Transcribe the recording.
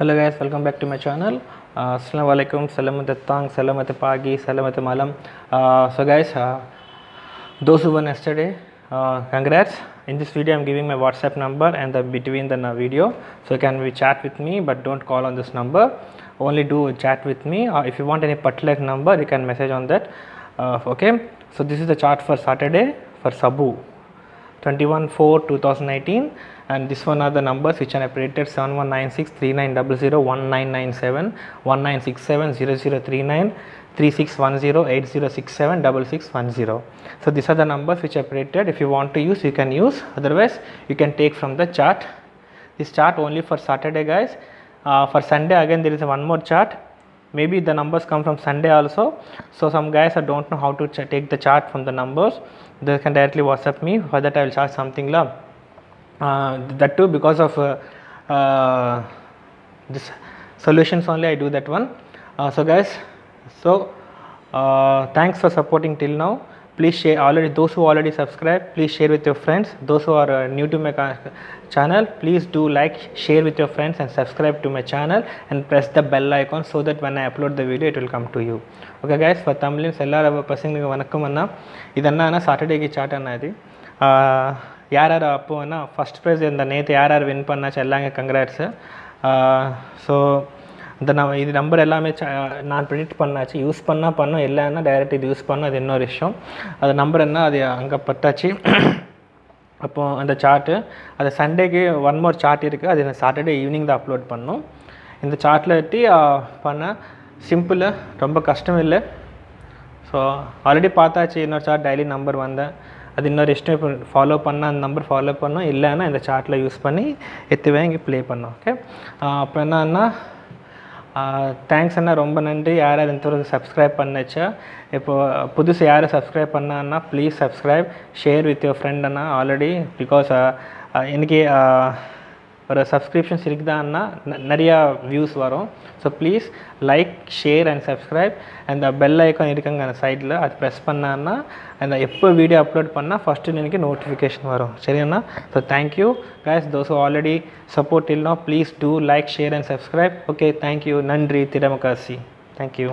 Hello guys, welcome back to my channel. Assalamu alaikum, salamat tang, salamat pagi, salamat malam. So guys, those who won yesterday, congrats. In this video I'm giving my WhatsApp number and between the video, so you can chat with me, but don't call on this number. Only do chat with me. If you want any particular number, you can message on that. Okay, so this is the chart for Saturday for Sabu 21/4/2018, and this one are the numbers which are predicted: 719639001997 19670039 3610 8067 6610. So these are the numbers which are predicted. If you want to use, you can use, otherwise you can take from the chart. This chart only for Saturday guys. For Sunday again there is one more chart. Maybe the numbers come from Sunday also, so some guys don't know how to take the chart from the numbers. They can directly WhatsApp me. For that I will charge something that too, because of this solutions only I do that one. So guys, thanks for supporting till now. Please share. Those who already subscribe, please share with your friends. Those who are new to my channel, please do like, share with your friends and subscribe to my channel and press the bell icon so that when I upload the video it will come to you. Okay guys, for Tamilians எல்லார பசங்களுக்கு வணக்கம் அண்ணா. இதென்ன சாட்டர்டேக்கு chat அண்ணா. இது யார் அப்போ அண்ணா first prize இந்த நேற்று யார் win பண்ணாச்சு எல்லாங்க கங்க்ராட்ஸு. So இந்த இது நம்பர் எல்லாமே நான் ப்ரிடிக்ட் பண்ணாச்சு, யூஸ் பண்ணோம் இல்லைன்னா டைரெக்ட் இது யூஸ் பண்ணோம், அது இன்னொரு விஷயம். அது நம்பர் என்ன அது அங்கே பட்டாச்சு. அப்போது அந்த சார்ட்டு அது சண்டேக்கு ஒன் மோர் சார்ட் இருக்குது, அது சாட்டர்டே ஈவினிங் தான் அப்லோட் பண்ணோம். இந்த சார்ட்டில் எட்டி பண்ண சிம்பிள், ரொம்ப கஷ்டம் இல்லை. ஸோ ஆல்ரெடி பார்த்தாச்சு இன்னொரு சார்ட் டெய்லி நம்பர் வந்தேன், அது இன்னொரு இஷ்டம். இப்போ ஃபாலோ பண்ணால் அந்த நம்பர் ஃபாலோ பண்ணோம், இல்லைன்னா இந்த சார்ட்டில் யூஸ் பண்ணி எத்துவேன் இங்கே ப்ளே பண்ணோம். ஓகே, அப்போ என்னன்னா தேங்க்ஸ் அண்ணா, ரொம்ப நன்றி. யார் இந்த சப்ஸ்கிரைப் பண்ணச்சா, இப்போது புதுசு யார் சப்ஸ்கிரைப் பண்ணான்னா please subscribe, share with your friend Anna. Already because எனக்கு ஒரு சப்ஸ்கிரிப்ஷன்ஸ் இருக்குதான்னா நிறையா வியூஸ் வரும். So please like, share and subscribe. அந்த பெல் ஐக்கான் இருக்குங்க அந்த சைடில், அது ப்ரெஸ் பண்ணான்னா அந்த எப்போ வீடியோ அப்லோட் பண்ணால் ஃபஸ்ட்டு எனக்கு நோட்டிஃபிகேஷன் வரும். சரிண்ணா? So thank you guys, those who already support till now, please do like, share and subscribe. Okay, thank you. நன்றி, திரமகாசி. Thank you.